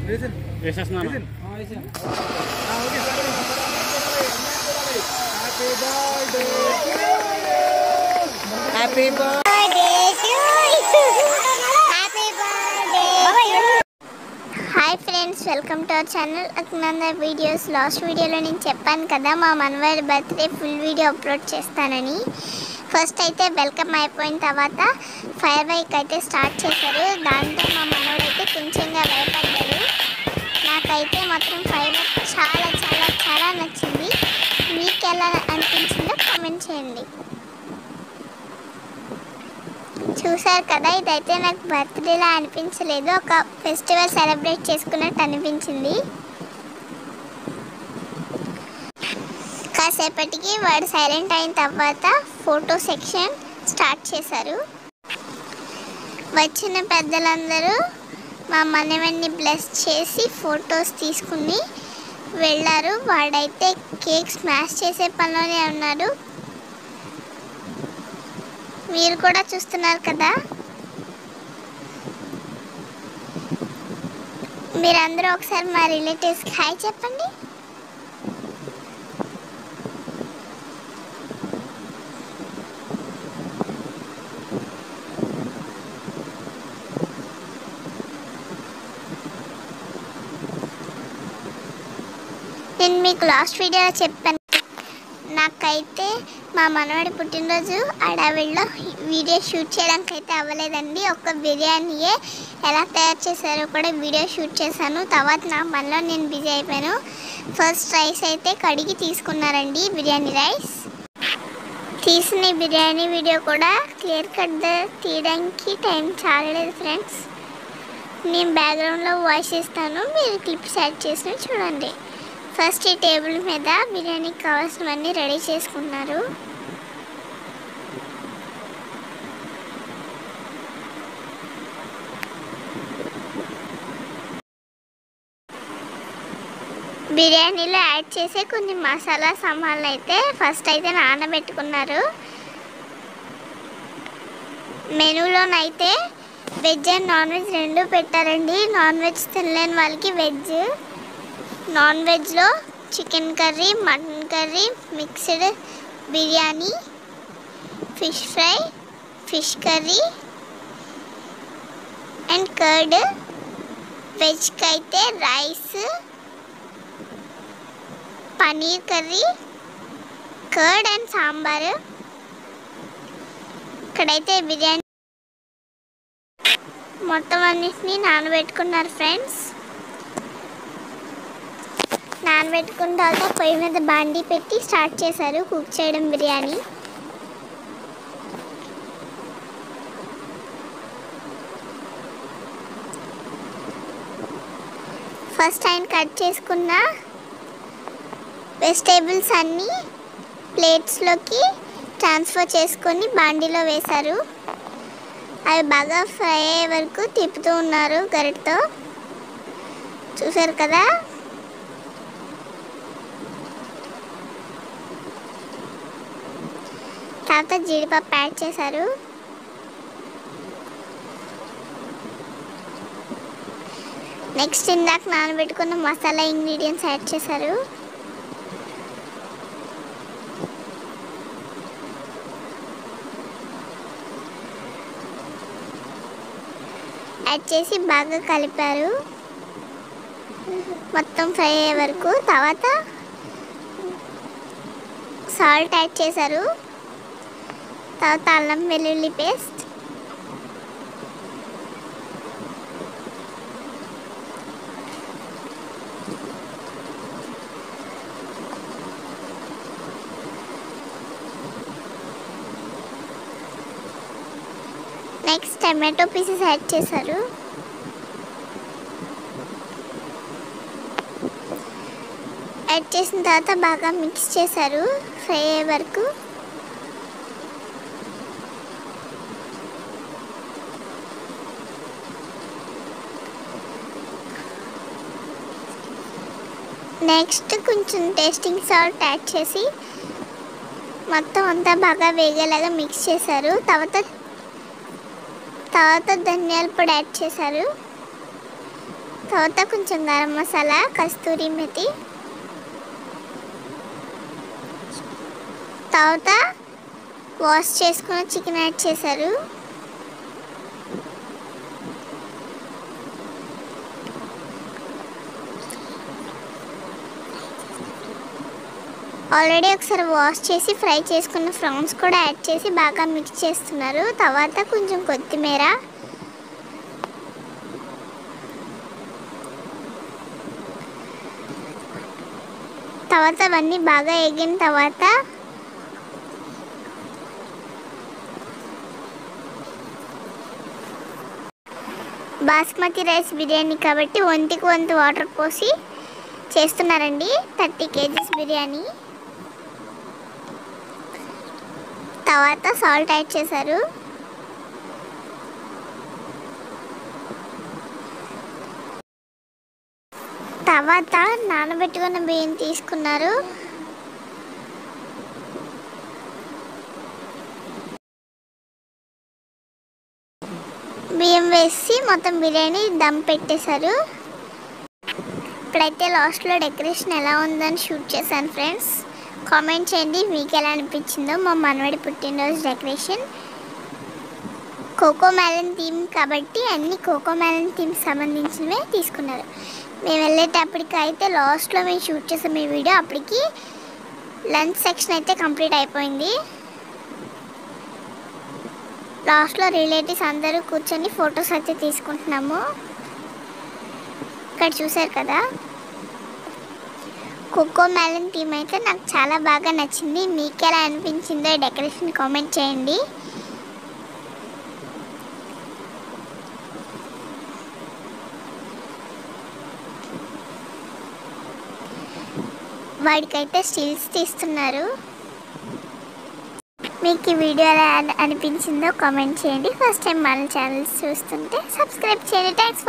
వేసేస్తున్నాను. Happy birthday to you. Happy birthday. Hi friends, welcome to our channel అక్నంద videos. Last వీడియోలో నేను చెప్పాను కదా మా మనవాడి బర్త్డే ఫుల్ వీడియో అప్లోడ్ చేస్తానని. ఫస్ట్ అయితే వెల్కమ్ అయిపోయిన తర్వాత ఫైర్ వర్క్ అయితే స్టార్ట్ చేశారు. దాంతో మా మనవాడైతే కొంచెంగా భయపడ్డాడు. నాకైతే మొత్తం ఫైర్ వర్క్ చాలా చాలా చాలా నచ్చింది. మీకు ఎలా అనిపించిందో కామెంట్ చేయండి. చూసారు కదా, ఇదైతే నాకు బర్త్డేలా అనిపించలేదు, ఒక ఫెస్టివల్ సెలబ్రేట్ చేసుకున్నట్టు అనిపించింది. కాసేపటికి వాడు సైలెంట్ అయిన తర్వాత ఫోటో సెక్షన్ స్టార్ట్ చేశారు. వచ్చిన పెద్దలందరూ మా మనవన్ని బ్లెస్ చేసి ఫొటోస్ తీసుకుని వెళ్ళారు. వాడైతే కేక్ స్మాష్ చేసే పనిలోనే ఉన్నాడు. మీరు కూడా చూస్తున్నారు కదా. మీరందరూ ఒకసారి మా రిలేటివ్స్కి హాయ్ చెప్పండి. నేను మీకు లాస్ట్ వీడియోలో చెప్పాను, నాకైతే మా మనవాడి పుట్టినరోజు అడవిలో వీడియో షూట్ చేయడానికి అయితే అవ్వలేదండి. ఒక బిర్యానీయే ఎలా తయారు చేశారో కూడా వీడియో షూట్ చేశాను. తర్వాత నా పనిలో నేను బిజీ అయిపోయాను. ఫస్ట్ రైస్ అయితే కడిగి తీసుకున్నారండి, బిర్యానీ రైస్. తీసిన బిర్యానీ వీడియో కూడా క్లియర్ కట్ తీయడానికి టైం చాలలేదు ఫ్రెండ్స్. నేను బ్యాక్గ్రౌండ్లో వాయిస్ ఇస్తాను, మీరు క్లిప్స్ యాడ్ చేసి చూడండి. ఫస్ట్ ఈ టేబుల్ మీద బిర్యానీకి కావాల్సినవన్నీ రెడీ చేసుకున్నారు. బిర్యానీలో యాడ్ చేసే కొన్ని మసాలా సామాన్లు అయితే ఫస్ట్ అయితే నానబెట్టుకున్నారు. మెనూలోనైతే వెజ్ అండ్ నాన్ వెజ్ రెండు పెట్టారండి. నాన్ వెజ్ తినలేని వాళ్ళకి వెజ్, నాన్ వెజ్లో chicken curry, mutton curry, mixed biryani, fish fry, fish curry and curd. వెజ్కి అయితే rice, paneer curry, curd and sambar. ఇక్కడైతే బిర్యానీ మొత్తం అన్నిటినీ నానబెట్టుకున్నారు ఫ్రెండ్స్. నానబెట్టుకున్న తర్వాత పొయ్యి మీద బాండీ పెట్టి స్టార్ట్ చేశారు కుక్ చేయడం బిర్యానీ. ఫస్ట్ ఆయన కట్ చేసుకున్న వెజిటేబుల్స్ అన్నీ ప్లేట్స్లోకి ట్రాన్స్ఫర్ చేసుకొని బాండీలో వేశారు. అవి బాగా ఫ్రై అయ్యే వరకు తిప్పుతూ ఉన్నారు గరిటతో. చూసారు కదా. తర్వాత జీడిపప్పు యాడ్ చేశారు. నెక్స్ట్ ఇందాక నానబెట్టుకున్న మసాలా ఇంగ్రీడియంట్స్ యాడ్ చేశారు. యాడ్ చేసి బాగా కలిపారు మొత్తం ఫ్రై అయ్యే వరకు. తర్వాత సాల్ట్ యాడ్ చేశారు. తర్వాత అల్లం వెల్లుల్లి paste, next tomato pieces add చేశారు. యాడ్ చేసిన తర్వాత బాగా మిక్స్ చేశారు ఫ్రై అయ్యే వరకు. నెక్స్ట్ కొంచెం టేస్టింగ్ సాల్ట్ యాడ్ చేసి మొత్తం అంతా బాగా వేగేలాగా మిక్స్ చేశారు. తర్వాత ధనియాల పొడి యాడ్ చేశారు. తర్వాత కొంచెం గరం మసాలా, కస్తూరి మెతి, తర్వాత వాష్ చేసుకున్న చికెన్ యాడ్ చేశారు. ఆల్రెడీ ఒకసారి వాష్ చేసి ఫ్రై చేసుకున్న ప్రాన్స్ కూడా యాడ్ చేసి బాగా మిక్స్ చేస్తున్నారు. తర్వాత కొంచెం కొత్తిమీర, తర్వాత అవన్నీ బాగా వేగిన తర్వాత బాస్మతి రైస్ బిర్యానీ కాబట్టి వంటికి వంతు వాటర్ పోసి చేస్తున్నారండి. 30 kgs బిర్యానీ. తర్వాత సాల్ట్ యాడ్ చేశారు. తర్వాత నానబెట్టుకున్న బియ్యం తీసుకున్నారు. బియ్యం వేసి మొత్తం బిర్యానీ దమ్ పెట్టేశారు. ఇప్పుడైతే లాస్ట్లో డెకరేషన్ ఎలా ఉందని షూట్ చేశాను ఫ్రెండ్స్. కామెంట్ చేయండి మీకు ఎలా అనిపించిందో మా మనవడి పుట్టినరోజు డెకరేషన్. కోకో మెలన్ థీమ్ కాబట్టి అన్ని కోకో మెలన్ థీమ్ సంబంధించినవే తీసుకున్నారు. మేము వెళ్ళేటప్పటికి అయితే లాస్ట్లో మేము షూట్ చేసాం ఈ వీడియో. అప్పటికి లంచ్ సెక్షన్ అయితే కంప్లీట్ అయిపోయింది. లాస్ట్లో రిలేటివ్స్ అందరూ కూర్చొని ఫొటోస్ అయితే తీసుకుంటున్నాము. ఇక్కడ చూసారు కదా, కోకో మెలన్ థీమ్ అయితే నాకు చాలా బాగా నచ్చింది. మీకు ఎలా అనిపించిందో డెకరేషన్ కామెంట్ చేయండి. వాడికైతే స్టిల్స్ తీస్తున్నారు. మీకు ఈ వీడియో ఎలా అనిపించిందో కామెంట్ చేయండి. ఫస్ట్ టైం మన ఛానల్స్ చూస్తుంటే సబ్స్క్రైబ్ చేయండి. థ్యాంక్స్.